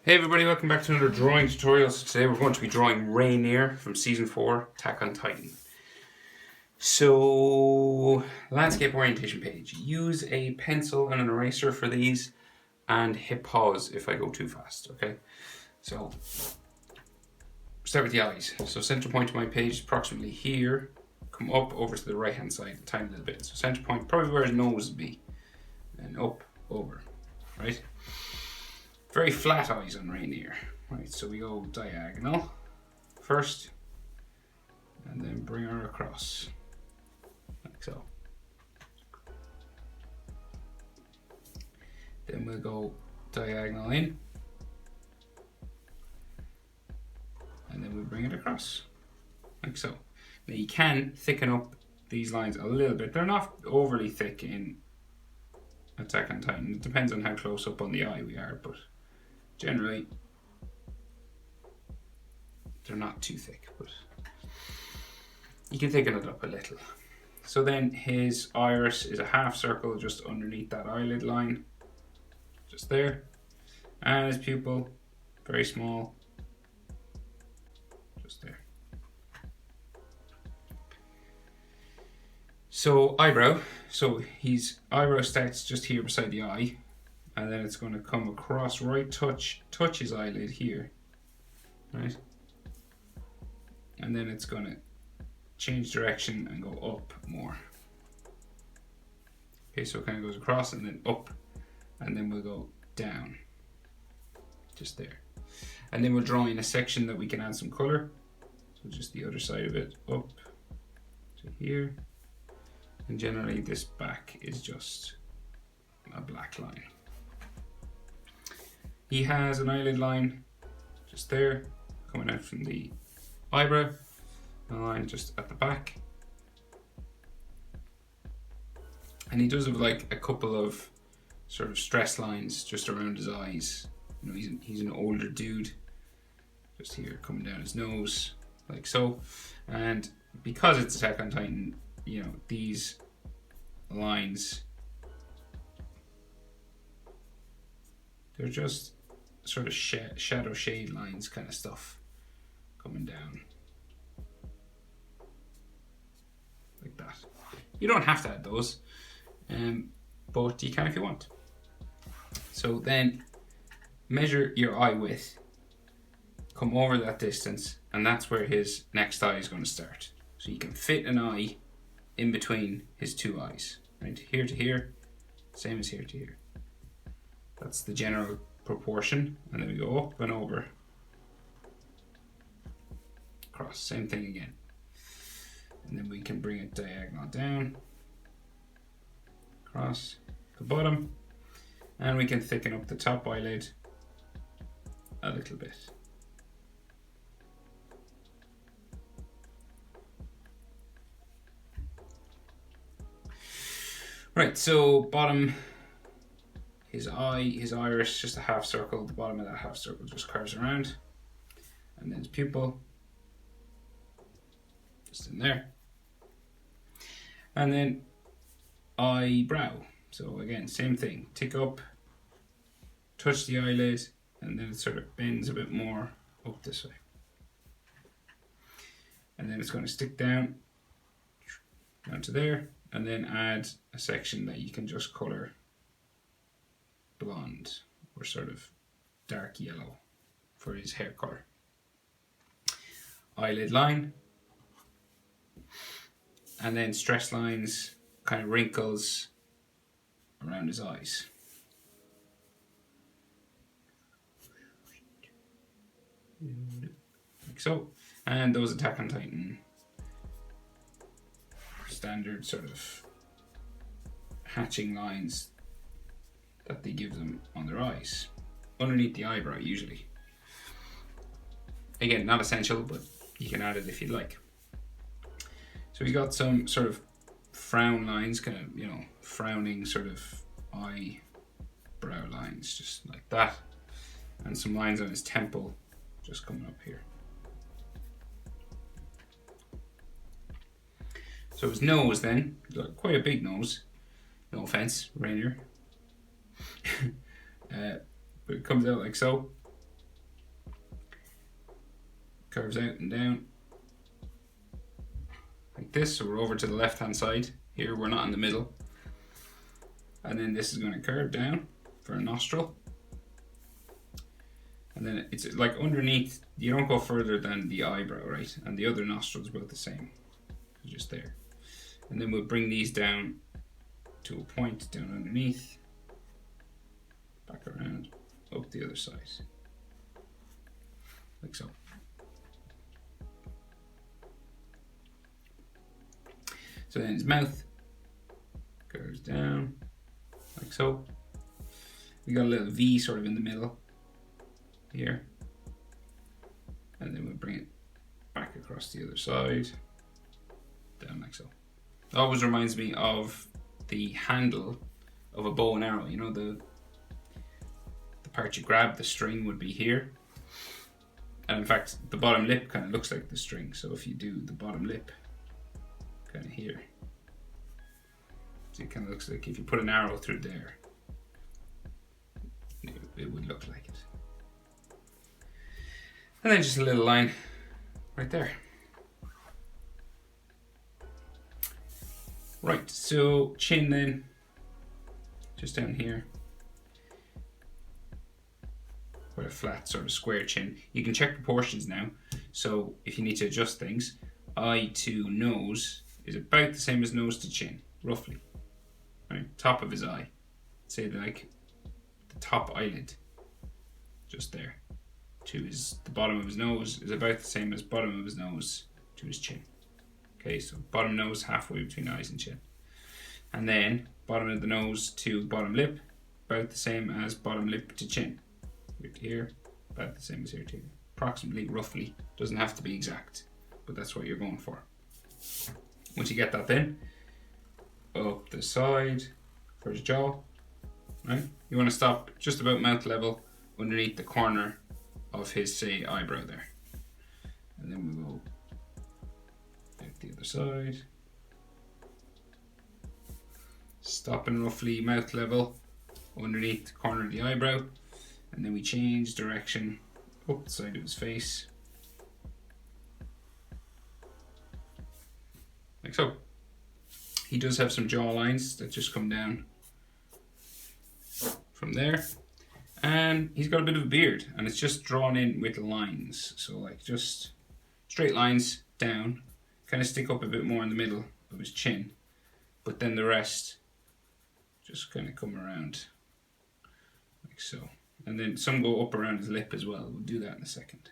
Hey everybody, welcome back to another drawing tutorial. So today we're going to be drawing Reiner from Season 4, Attack on Titan. So, landscape orientation page. Use a pencil and an eraser for these and hit pause if I go too fast, okay? So, start with the eyes. So center point of my page is approximately here. Come up over to the right hand side a tiny little bit. So center point, probably where his nose would be. And up, over, right? Very flat eyes on Rainier. Right, so we go diagonal first, and then bring her across, like so. Then we'll go diagonal in, and then we bring it across, like so. Now you can thicken up these lines a little bit. They're not overly thick in Attack on Titan. It depends on how close up on the eye we are, but generally they're not too thick, but you can thicken it up a little. So then his iris is a half circle just underneath that eyelid line, just there. And his pupil, very small, just there. So eyebrow, so his eyebrow starts just here beside the eye, and then it's going to come across, right, touch his eyelid here, right? And then it's going to change direction and go up more. Okay, so it kind of goes across and then up, and then we'll go down, just there. And then we'll draw in a section that we can add some color. So just the other side of it, up to here. And generally this back is just a black line. He has an eyelid line just there, coming out from the eyebrow, a line just at the back. And he does have like a couple of sort of stress lines just around his eyes. You know, he's an older dude, just here coming down his nose, like so. And because it's Attack on Titan, you know, these lines, they're just sort of shadow shade lines kind of stuff coming down like that. You don't have to add those, but you can if you want. So then measure your eye width, come over that distance, and that's where his next eye is going to start. So you can fit an eye in between his two eyes, right? Here to here, same as here to here. That's the general proportion, and then we go up and over, across, same thing again. And then we can bring it diagonal down, across the bottom, and we can thicken up the top eyelid a little bit. Right, so bottom, his eye, his iris, just a half circle. The bottom of that half circle just curves around. And then his pupil, just in there. And then eyebrow. So again, same thing. Tick up, touch the eyelid, and then it sort of bends a bit more up this way. And then it's going to stick down to there, and then add a section that you can just color blonde or sort of dark yellow for his hair color. Eyelid line, and then stress lines, kind of wrinkles around his eyes. Like so. And those Attack on Titan standard sort of hatching lines that they give them on their eyes, underneath the eyebrow usually. Again, not essential, but you can add it if you'd like. So we got some sort of frown lines, kind of, you know, frowning sort of eyebrow lines, just like that. And some lines on his temple, just coming up here. So his nose then, quite a big nose, no offense, Rainier. But it comes out like so. curves out and down like this. So we're over to the left hand side here, we're not in the middle. And then this is going to curve down for a nostril. And then it's like underneath, you don't go further than the eyebrow, right? And the other nostril is about the same, just there. And then we'll bring these down to a point down underneath, back around, up the other side, like so. So then his mouth curves down, like so. We got a little V sort of in the middle here. And then we'll bring it back across the other side, down like so. It always reminds me of the handle of a bow and arrow. You know, the part you grab the string would be here. And in fact, the bottom lip kind of looks like the string. So if you do the bottom lip kind of here, so it kind of looks like if you put an arrow through there, it would look like it. And then just a little line right there. Right, so chin then, just down here. Quite a flat sort of square chin. You can check proportions now. So if you need to adjust things, eye to nose is about the same as nose to chin, roughly. Right, top of his eye. Say like the top eyelid, just there. To the bottom of his nose is about the same as bottom of his nose to his chin. Okay, so bottom nose halfway between eyes and chin. And then bottom of the nose to bottom lip, about the same as bottom lip to chin. Here to here, about the same as here to here. Approximately, roughly, doesn't have to be exact, but that's what you're going for. Once you get that then, up the side for his jaw, right? You want to stop just about mouth level underneath the corner of his, say, eyebrow there. And then we go out the other side. Stopping roughly mouth level underneath the corner of the eyebrow. And then we change direction up the side of his face. Like so. He does have some jaw lines that just come down from there. And he's got a bit of a beard, and it's just drawn in with lines. So like just straight lines down, kind of stick up a bit more in the middle of his chin, but then the rest just kind of come around like so. And then some go up around his lip as well. We'll do that in a second.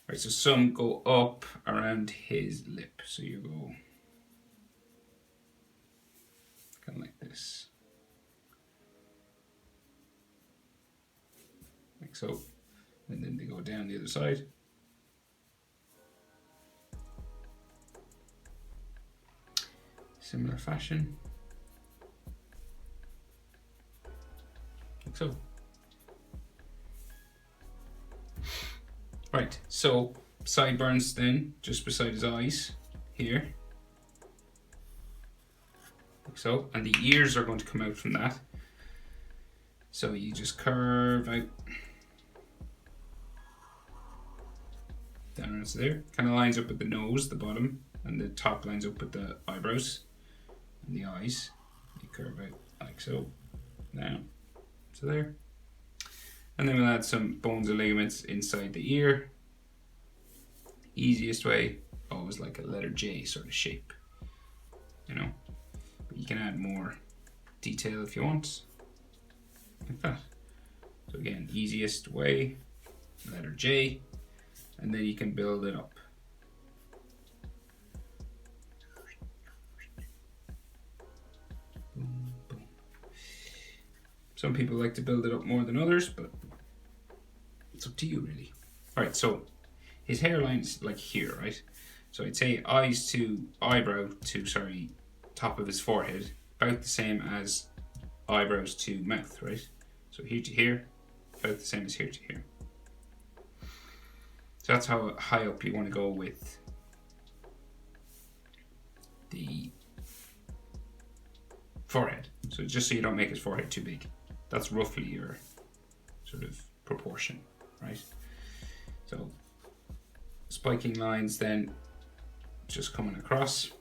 Right, so some go up around his lip. So you go kind of like this. Like so. And then they go down the other side. Similar fashion. Like so. Right, so sideburns then, just beside his eyes, here. Like so, and the ears are going to come out from that. So you just curve out. Down to there. Kind of lines up with the nose, the bottom, and the top lines up with the eyebrows and the eyes. You curve out like so, down to there. And then we'll add some bones and ligaments inside the ear. Easiest way, always like a letter J sort of shape, you know. But you can add more detail if you want, like that. So again, easiest way, letter J, and then you can build it up. Boom, boom. Some people like to build it up more than others, but it's up to you really. All right, so his hairline's like here, right? So I'd say eyes to eyebrow to, sorry, top of his forehead, about the same as eyebrows to mouth, right? So here to here, about the same as here to here. So that's how high up you want to go with the forehead. So just so you don't make his forehead too big. That's roughly your sort of proportion, right? So spiking lines then just coming across.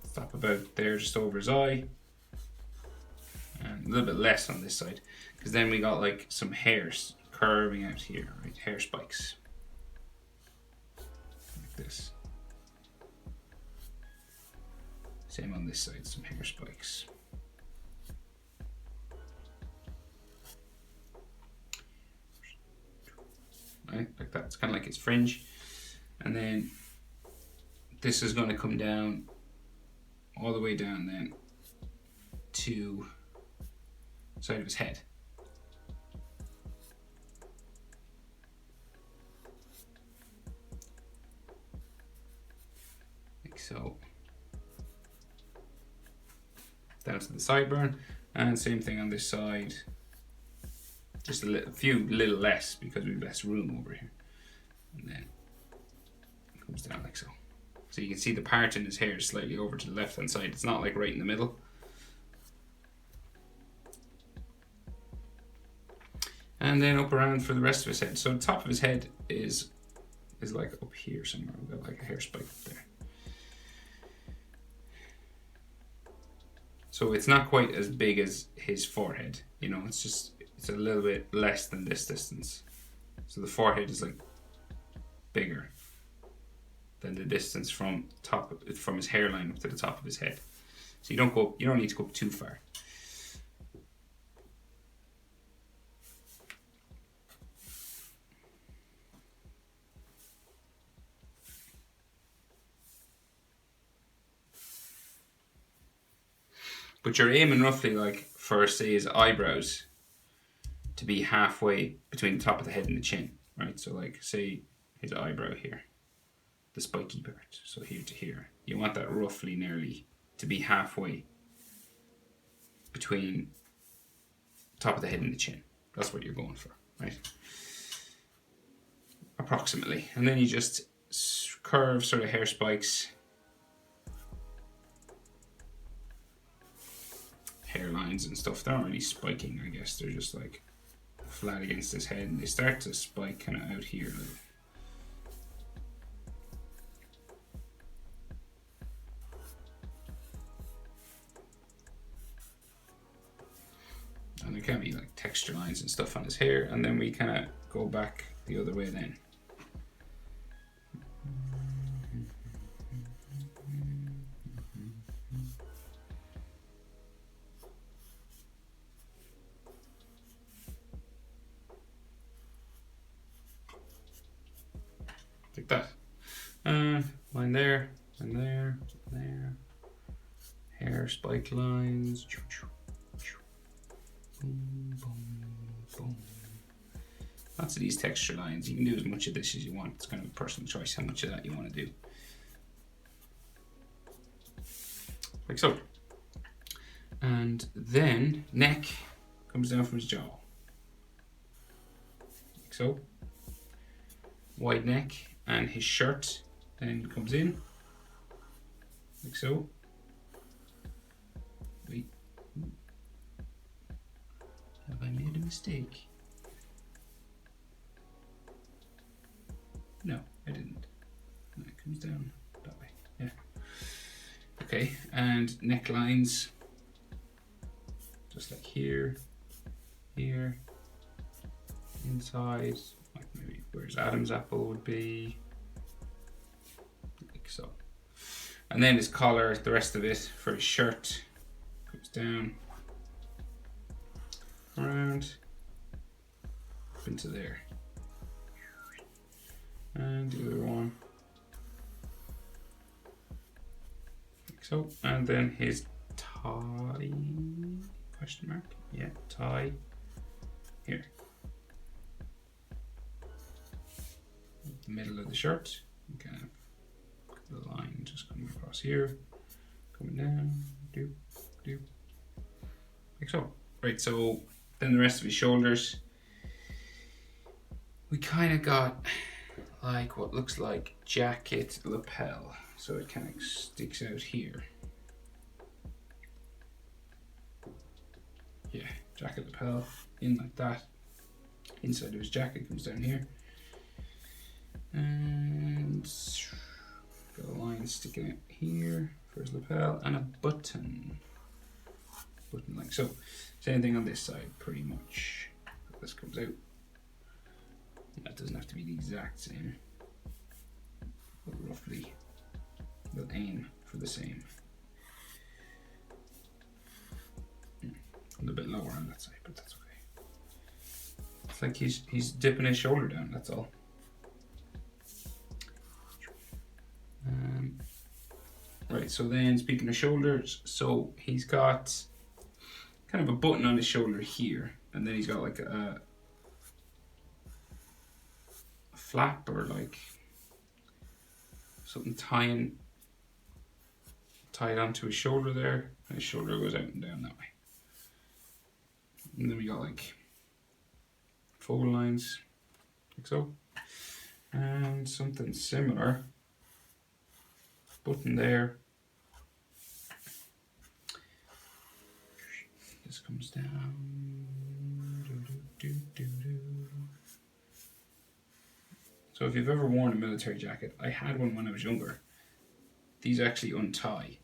Stop about there, just over his eye. And a little bit less on this side, because then we got like some hairs curving out here, right? Hair spikes. Like this. Same on this side, some hair spikes. Right, like that. It's kind of like its fringe. And then this is going to come down all the way down then to the side of his head. Like so. Down to the sideburn, and same thing on this side. Just a few little less because we have less room over here. And then it comes down like so. So you can see the part in his hair is slightly over to the left hand side. It's not like right in the middle. And then up around for the rest of his head. So the top of his head is like up here somewhere. We've got like a hair spike up there. So it's not quite as big as his forehead, you know, it's a little bit less than this distance. So the forehead is like bigger than the distance from his hairline up to the top of his head. So you don't need to go up too far. But you're aiming roughly like for, say, his eyebrows to be halfway between the top of the head and the chin, right? So like, say, his eyebrow here, the spiky part, so here to here. You want that roughly nearly to be halfway between the top of the head and the chin. That's what you're going for, right? Approximately. And then you just curve sort of hair spikes, hairlines and stuff. They're not really spiking, I guess. They're just like flat against his head, and they start to spike kind of out here. And there can be like texture lines and stuff on his hair, and then we kind of go back the other way then. Like that. Line there, and there, there. Hair spike lines. Boom, boom, boom. Lots of these texture lines. You can do as much of this as you want. It's kind of a personal choice how much of that you want to do. Like so. And then neck comes down from his jaw. Like so. Wide neck, and his shirt then comes in. Like so. Wait. Have I made a mistake? No, I didn't. And it comes down that way. Yeah. Okay, and necklines. Just like here, here, inside, like maybe where his Adam's apple would be. Like so. And then his collar, the rest of it for his shirt comes down, around, up into there. And the other one. Like so. And then his tie, question mark? Yeah, tie here. The middle of the shirt. You kind of the line just coming across here, coming down, doop, doop. Like so. Right, so then the rest of his shoulders. We kind of got like what looks like jacket lapel. So it kind of sticks out here. jacket lapel in like that. Inside of his jacket comes down here. And got a line sticking out here for his lapel and a button. Button like so. Same thing on this side, pretty much. This comes out. That doesn't have to be the exact same, but roughly we'll aim for the same. A little bit lower on that side, but that's okay. It's like he's dipping his shoulder down, that's all. Right, so then speaking of shoulders, so he's got kind of a button on his shoulder here, and then he's got like a flap or like something tied onto his shoulder there, and his shoulder goes out and down that way. And then we got like fold lines, like so, and something similar. Button there. This comes down. So if you've ever worn a military jacket, I had one when I was younger. These actually untie.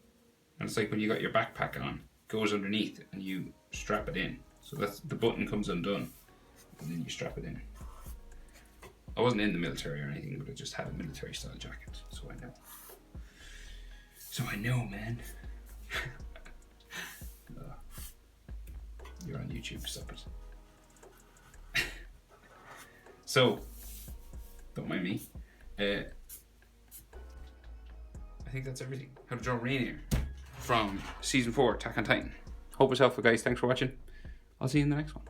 And it's like when you got your backpack on, it goes underneath and you strap it in. So that's the button comes undone and then you strap it in. I wasn't in the military or anything, but I just had a military style jacket, so I know. So I know, man. You're on YouTube, stop it. So, don't mind me. I think that's everything. How to draw Reiner from season 4, Attack on Titan. Hope it's helpful, guys. Thanks for watching. I'll see you in the next one.